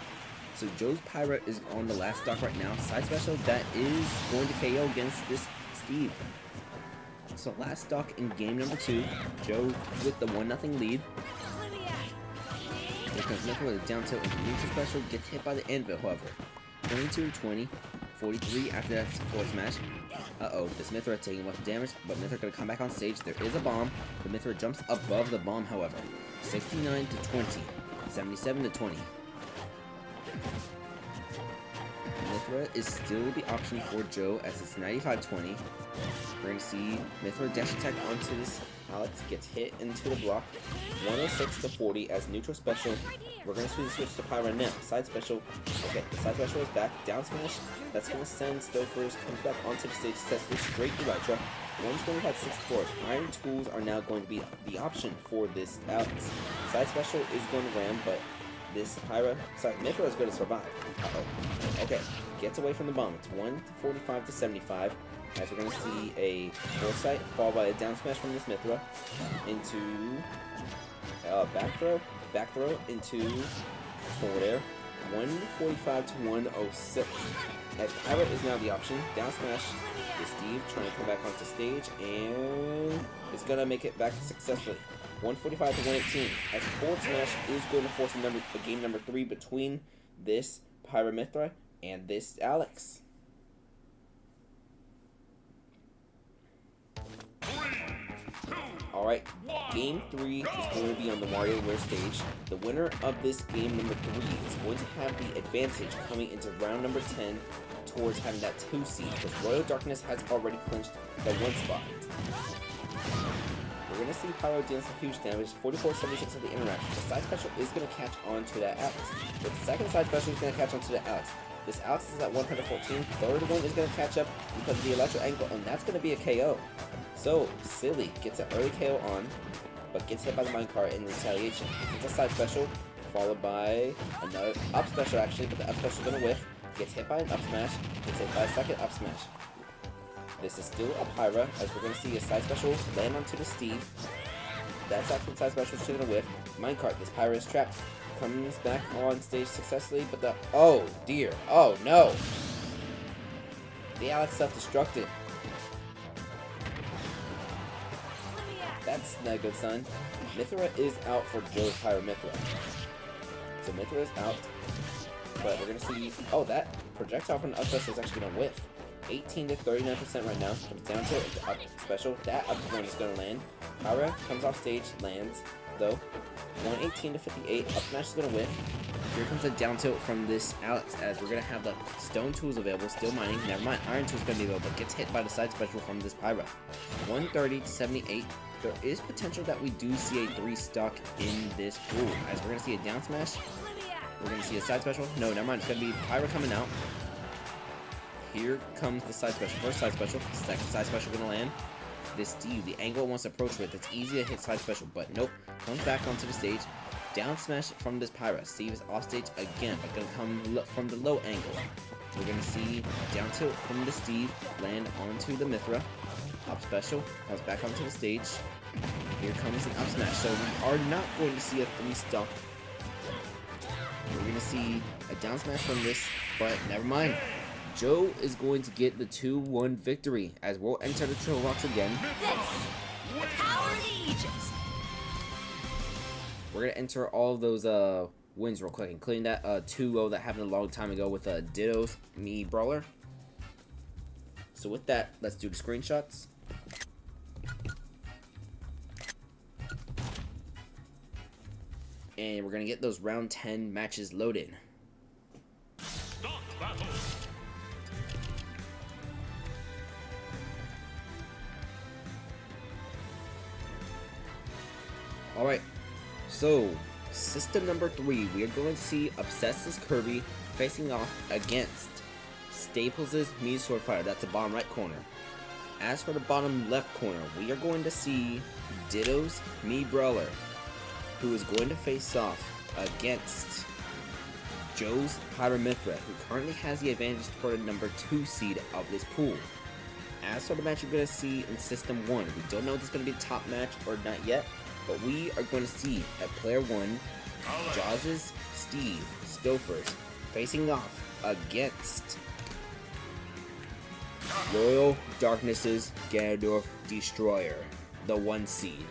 So Joe's Pyra is on the last stock right now. Side special that is going to KO against this Steve. So last stock in game number 2. Joe with the 1-0 lead. Here comes Mithra with a down tilt into neutral special. Gets hit by the anvil, however. 22-20. 43 after that forward smash. Uh-oh, this Mithra taking much damage, but Mithra gonna come back on stage. There is a bomb. The Mithra jumps above the bomb, however. 69-20. 77-20. Mithra is still the option for Joe as it's 95-20. We're going to see Mithra dash attack onto this Alex, gets hit into the block. 106-40 as neutral special. We're going to switch to Pyra now. Side special. Okay, the side special is back. Down smash. That's going to send Stofers. Comes back onto the stage. Successfully straight to Elytra. 125-64. Iron tools are now going to be the option for this Alex. Side special is going to ram, but this Mithra is going to survive. Uh-oh. Okay, gets away from the bomb. It's 145-75. As we're going to see a foresight followed by a down smash from this Mithra into back throw into forward air. 145-106. As Pyra is now the option. Down smash is Steve trying to come back onto stage and is going to make it back successfully. 145-118. As forward smash is going to force a game number 3 between this Pyra Mithra and this Alex. Alright, game 3 is going to be on the WarioWare stage. The winner of this game number 3 is going to have the advantage coming into round number 10 towards having that 2 seed, because Royal Darkness has already clinched that 1 spot. We're going to see Pyro dealing some huge damage, 44-76 at the interaction. The side special is going to catch on to that Alex. But the second side special is going to catch on to that Alex. This Alex is at 114. Third one is going to catch up because of the electro angle, and that's going to be a KO. So, Silly gets an early KO on, but gets hit by the minecart in retaliation. It's a side special, followed by another up special actually, but the up special is going to whiff. Gets hit by an up smash, gets hit by a second up smash. This is still a Pyra, as we're going to see a side special land onto the Steve. That's actually the side special she's going to whiff. Minecart, this Pyra is trapped. Comes back on stage successfully, but the... Oh, dear. Oh, no. The Alex self-destructed. That's not a good sign. Mithra is out for Joe's Pyra Mithra. So Mithra is out. But we're going to see... Oh, that projectile from the up special is actually going to whiff. 18-39% right now. Comes down to the up special. That up one is going to land. Pyra comes off stage, lands, though. 118-58. Up smash is going to whiff. Here comes a down tilt from this Alex, as we're going to have the stone tools available, still mining. Never mind, iron tools going to be available, but gets hit by the side special from this Pyra. 130-78. There is potential that we do see a 3 stock in this pool, as we're going to see a down smash. We're going to see a side special. No, never mind. It's going to be Pyra coming out. Here comes the side special. First side special. Second side special going to land. This Steve, the angle it wants to approach with, it's easy to hit side special, but nope. Comes back onto the stage. Down smash from this Pyra. Steve is off stage again, but going to come from the low angle. We're going to see down tilt from the Steve land onto the Mithra. Up special. Comes back onto the stage. Here comes an up smash. So we are not going to see a 3 stock. We're going to see a down smash from this, but never mind. Joe is going to get the 2-1 victory, as we'll enter the Triple Rocks again. This, the power of the Aegis. We're going to enter all of those wins real quick, including that 2-0 that happened a long time ago with Ditto's AMIIBO Brawler. So with that, let's do the screenshots. And we're going to get those round 10 matches loaded. Start battle. Alright, so system number 3, we are going to see Obsess's Kirby facing off against Staples' AMIIBO Sword Fighter. That's the bottom right corner. As for the bottom left corner, we are going to see Ditto's AMIIBO Brawler, who is going to face off against Joe's Pyra Mithra, who currently has the advantage for the number 2 seed of this pool. As for the match you're going to see in System 1, we don't know if it's going to be the top match or not yet, but we are going to see at Player 1, Jaws' Steve Stofers facing off against Royal Darkness's Ganondorf Destroyer, the 1 seed.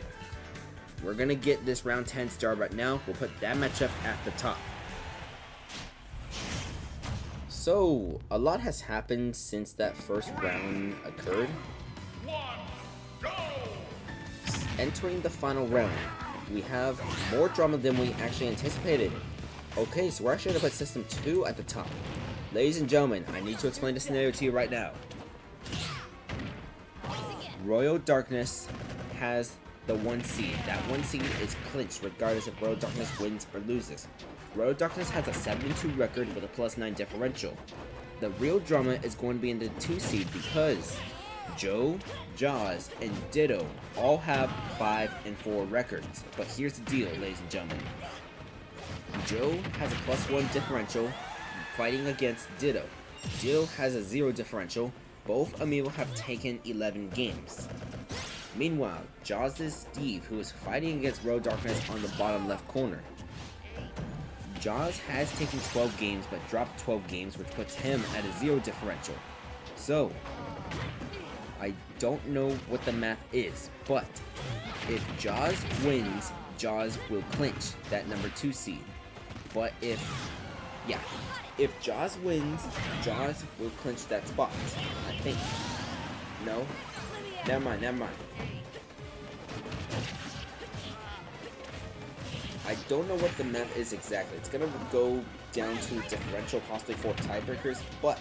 We're gonna get this round 10 started right now. We'll put that matchup at the top. So, a lot has happened since that first round occurred. Entering the final round, we have more drama than we actually anticipated. Okay, so we're actually gonna put System 2 at the top. Ladies and gentlemen, I need to explain the scenario to you right now. Royal Darkness has the 1 seed. That 1 seed is clinched regardless if Royal Darkness wins or loses. Royal Darkness has a 7-2 record with a +9 differential. The real drama is going to be in the 2 seed because Joe, Jaws, and Ditto all have 5 and 4 records. But here's the deal, ladies and gentlemen. Joe has a +1 differential fighting against Ditto. Ditto has a 0 differential. Both AMIIBO have taken 11 games. Meanwhile, Jaws is Steve, who is fighting against Royal Darkness on the bottom left corner. Jaws has taken 12 games, but dropped 12 games, which puts him at a 0 differential. So, I don't know what the math is, but if Jaws wins, Jaws will clinch that number 2 seed. But if Jaws wins, Jaws will clinch that spot, I think. No? Never mind. I don't know what the math is exactly. It's gonna go down to differential, possibly 4 tiebreakers, but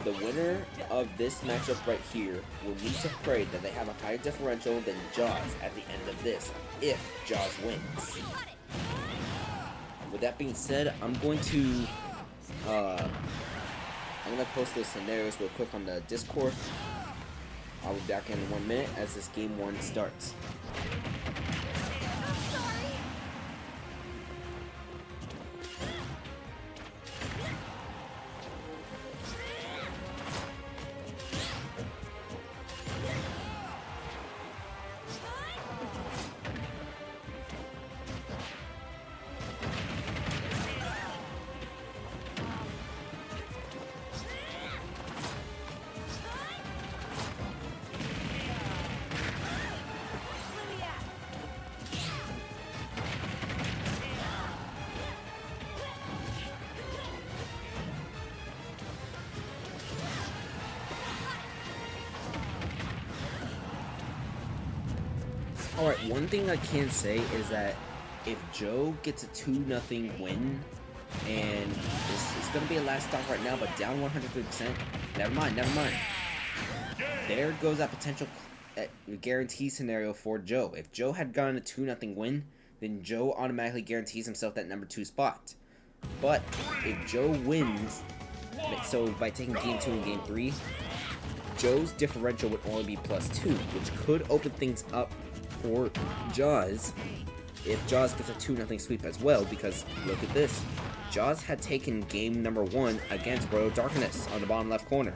the winner of this matchup right here will need to pray that they have a higher differential than Jaws at the end of this, if Jaws wins. With that being said, I'm gonna post those scenarios real quick on the Discord. I'll be back in 1 minute as this game 1 starts. Alright, one thing I can say is that if Joe gets a 2-0 win, and it's going to be a last stop right now, but down 150%, never mind. There goes that potential guarantee scenario for Joe. If Joe had gotten a 2-0 win, then Joe automatically guarantees himself that number 2 spot. But if Joe wins, so by taking game 2 and game 3, Joe's differential would only be +2, which could open things up for Jaws if Jaws gets a 2-0 sweep as well, because look at this. Jaws had taken game number 1 against Royal Darkness on the bottom left corner.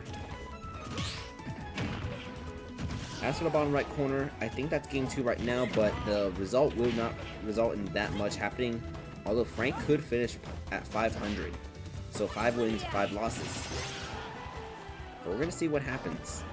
As for the bottom right corner, I think that's game 2 right now, but the result will not result in that much happening, although Frank could finish at 500. So 5 wins, 5 losses. But we're going to see what happens.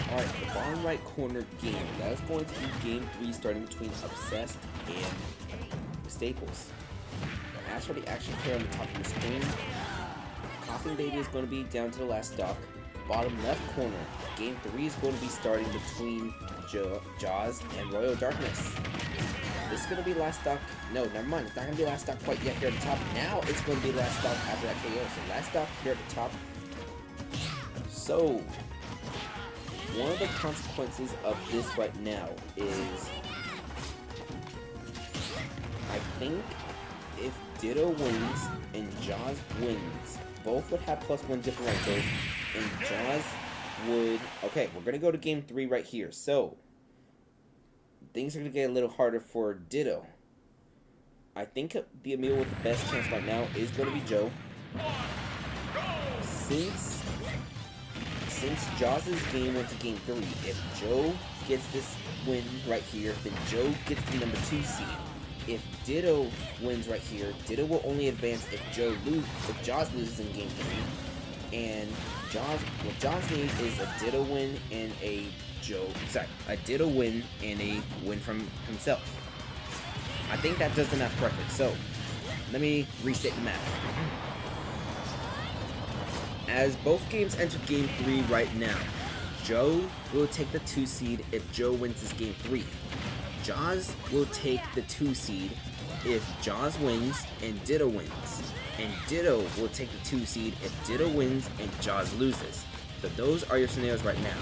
Alright, the bottom right corner game. That is going to be game 3 starting between Obsessed and Staples. As for the action player on the top of the screen, Coughing Baby is going to be down to the last stock. Bottom left corner, Game 3 is going to be starting between Jaws and Royal Darkness. This is going to be last stock. No, never mind. It's not going to be last stock quite yet here at the top. Now it's going to be last stock after that KO. So last stock here at the top. So, one of the consequences of this right now is, I think if Ditto wins and Jaws wins, both would have +1 differentials, and Jaws would... Okay, we're going to go to Game 3 right here. So, things are going to get a little harder for Ditto. I think the Amiibo with the best chance right now is going to be Joe. Since Jaws' game went to Game 3, if Joe gets this win right here, then Joe gets the number 2 seed. If Ditto wins right here, Ditto will only advance if Jaws loses in Game 3. And what Jaws needs is a Ditto win and a Ditto win and a win from himself. I think that does the math correctly. So, let me reset the math. As both games enter Game 3 right now, Joe will take the 2 seed if Joe wins this Game 3. Jaws will take the 2 seed if Jaws wins and Ditto wins. And Ditto will take the 2 seed if Ditto wins and Jaws loses. So those are your scenarios right now.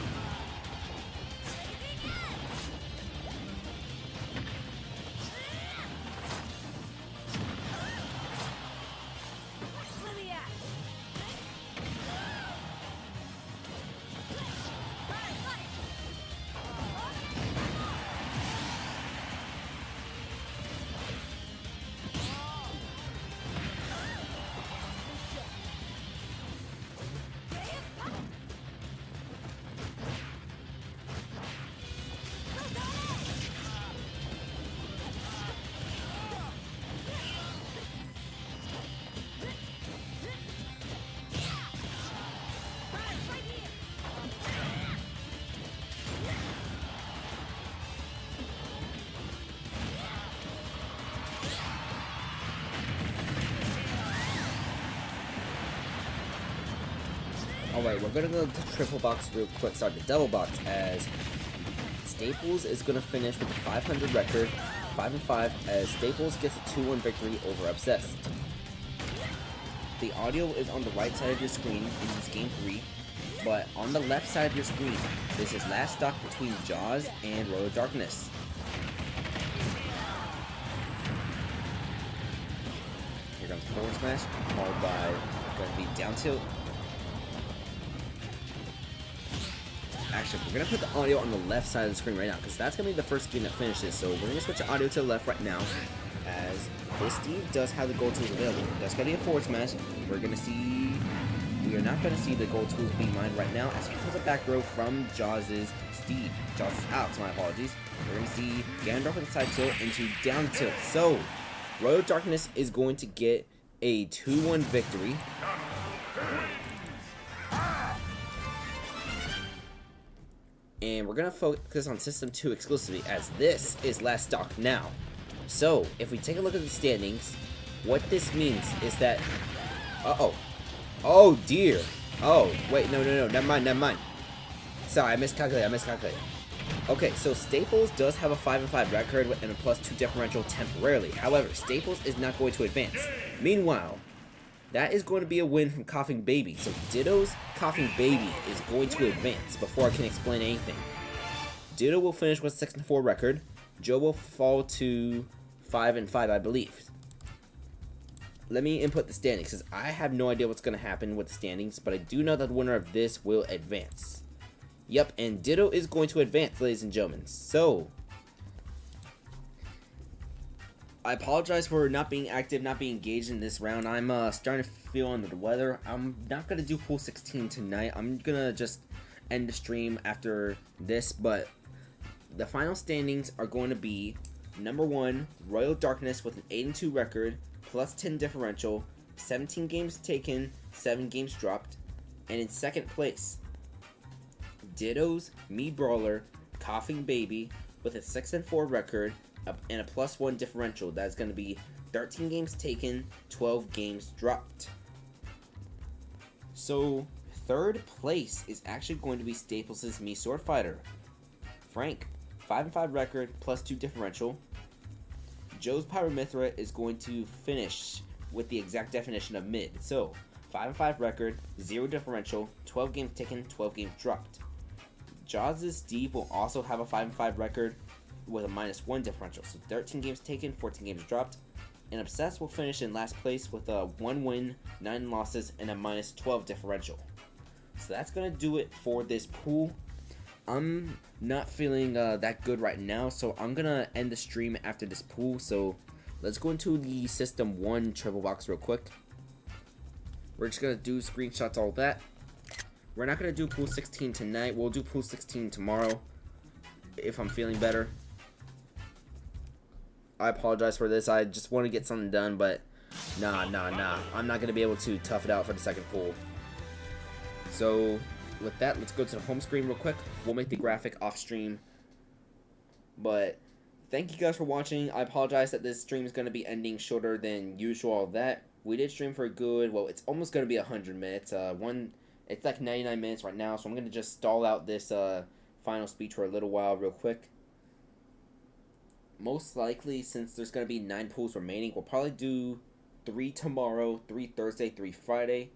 Alright, we're gonna go to triple box real quick, sorry, the double box, as Staples is gonna finish with a 500 record, 5-5, as Staples gets a 2-1 victory over Obsessed. The audio is on the right side of your screen in this Game 3, but on the left side of your screen, this is last stock between Jaws and Royal Darkness. Here comes forward smash, followed by gonna be down tilt. Actually, we're going to put the audio on the left side of the screen right now, because that's going to be the first game that finishes. So we're going to switch the audio to the left right now, as this Steve does have the gold tools available. That's going to be a forward smash. We are not going to see the gold tools being mined right now, as he pulls a back row from Jaws' Steve. Jaws' Alex, my apologies. We're going to see Ganondorf with the side tilt into down tilt. So, Royal Darkness is going to get a 2-1 victory. And we're going to focus on System 2 exclusively, as this is last stock now. So, if we take a look at the standings, what this means is that... Oh, dear. Oh, wait, no, never mind. Sorry, I miscalculated. Okay, so Staples does have a 5-5 record and a +2 differential temporarily. However, Staples is not going to advance. Meanwhile, that is going to be a win from Coughing Baby. So Ditto's Coughing Baby is going to advance before I can explain anything. Ditto will finish with a 6-4 record. Joe will fall to 5-5, I believe. Let me input the standings, because I have no idea what's going to happen with the standings, but I do know that the winner of this will advance. Yep, and Ditto is going to advance, ladies and gentlemen. So, I apologize for not being active, not being engaged in this round. I'm starting to feel under the weather. I'm not going to do Pool 16 tonight. I'm going to just end the stream after this. But the final standings are going to be number 1, Royal Darkness with an 8-2 record, +10 differential, 17 games taken, 7 games dropped. And in second place, Ditto's Mii Brawler, Coughing Baby with a 6-4 record, and a +1 differential. That's going to be 13 games taken, 12 games dropped. So, third place is actually going to be Staples' Mii Sword Fighter. Frank, 5-5 record, +2 differential. Joe's Pyramithra is going to finish with the exact definition of mid. So, 5-5 record, 0 differential, 12 games taken, 12 games dropped. Jaws' Deep will also have a 5-5 record with a -1 differential. So 13 games taken, 14 games dropped. And Obsessed will finish in last place with a 1 win, 9 losses, and a -12 differential. So that's going to do it for this pool. I'm not feeling that good right now, so I'm going to end the stream after this pool. So let's go into the System 1 triple box real quick. We're just going to do screenshots, all that. We're not going to do pool 16 tonight. We'll do pool 16 tomorrow if I'm feeling better. I apologize for this. I just want to get something done, but nah. I'm not going to be able to tough it out for the second pool. So with that, let's go to the home screen real quick. We'll make the graphic off stream. But thank you guys for watching. I apologize that this stream is going to be ending shorter than usual. All that. We did stream for a good, well, it's almost going to be 100 minutes. It's like 99 minutes right now, so I'm going to just stall out this final speech for a little while real quick. Most likely, since there's going to be 9 pools remaining, we'll probably do 3 tomorrow, 3 Thursday, 3 Friday.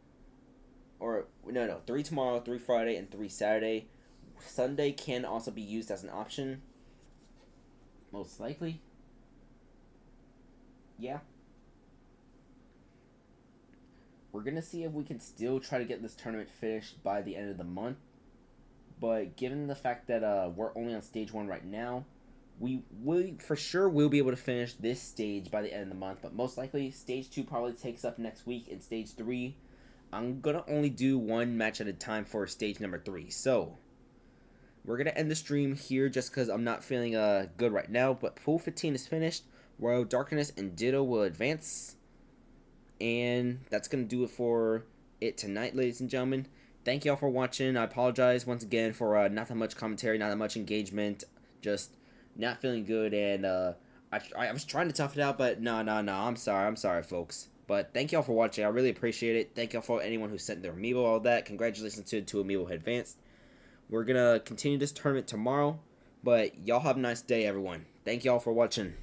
Or, no, 3 tomorrow, 3 Friday, and 3 Saturday. Sunday can also be used as an option. Most likely. Yeah. We're going to see if we can still try to get this tournament finished by the end of the month. But given the fact that we're only on stage 1 right now, we for sure will be able to finish this stage by the end of the month. But most likely, stage 2 probably takes up next week. And stage 3, I'm going to only do 1 match at a time for stage number 3. So, we're going to end the stream here just because I'm not feeling good right now. But pool 15 is finished. Royal Darkness and Ditto will advance. And that's going to do it for it tonight, ladies and gentlemen. Thank y'all for watching. I apologize once again for not that much commentary, not that much engagement. Just not feeling good. And I was trying to tough it out, but no. I'm sorry, folks. But thank y'all for watching. I really appreciate it. Thank y'all for anyone who sent their AMIIBO, all that. Congratulations to AMIIBO who advanced. We're going to continue this tournament tomorrow. But y'all have a nice day, everyone. Thank y'all for watching.